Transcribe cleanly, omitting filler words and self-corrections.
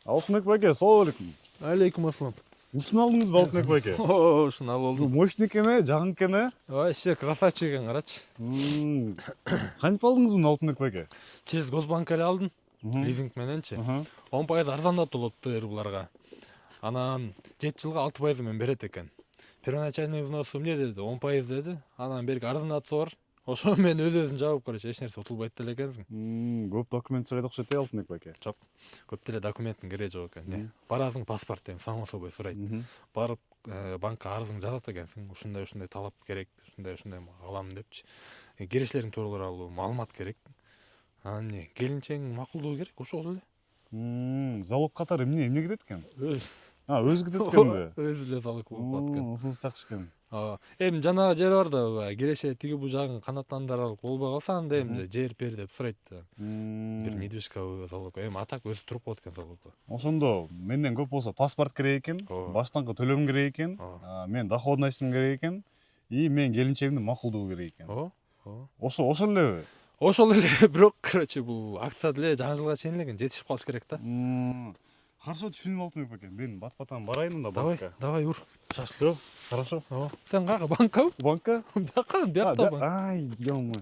Алтынбек байке, салам алейкум. Алейкум ассалам. Ушуну алдыңыз ба Алтынбек байке? Ушуну алып Мощный экен, жагың экен. Вообще красавчик экен, карачы. Кантип алдыңыз муну Алтынбек байке? Через Госбанк эле алдым. Лизинг мененчи. 10% арзандатып болупту буларга. Анан 7 жылга 6% менен берет экен. Первоначальный взносу эмне деди? 10% деди. Анан берки арзандатысы бар. Ошо менен өзүн жабып, короче, эч нерсе утулбайт деле экенсиң. Көп документ сурайт окшойт Алтынбек байке. Жок. Көп деле документтин кереги жок экен. Барасың, паспорт дейм, само собой сурайт. Барып банкка арызыңды жазат экенсиң. Ушундай талап керек, ушундай алам депчи. Кириштериң тууралуу маалымат керек. Анан эмне, келинчегиң макулдугу керек, ошол эле. Залог катары эмне кетет экен? Өзү Өзү кетет экенби? өзү эле залог болуп калат экен. Ушунусу жакшы экен. Эми жанагы жер бар да, киреше тиги бу жагын канаттандыралык болбой калса, анда эми жер бер деп сурайт. Бир недвижка залог. Эми атак өзү туруп калат экен залог. Ошондо менден көп болсо паспорт керек экен, баштаңкы төлөм керек экен, мен доходностьум керек экен, и мен келинчегимдин макулдугу керек экен. Ошол элеби? Ошол эле, бирок, короче, бул акция деле жаңы жылга чейин эле жетишип калыш керек да. Хорошо, түшүнүп Алтынбек байке. Мен бат-баттан барайын да банкка. Давай, ур. Шашлык. Хорошо. Сен кага банкабы? Банкка? Бияка банк. Ай, ё-моё.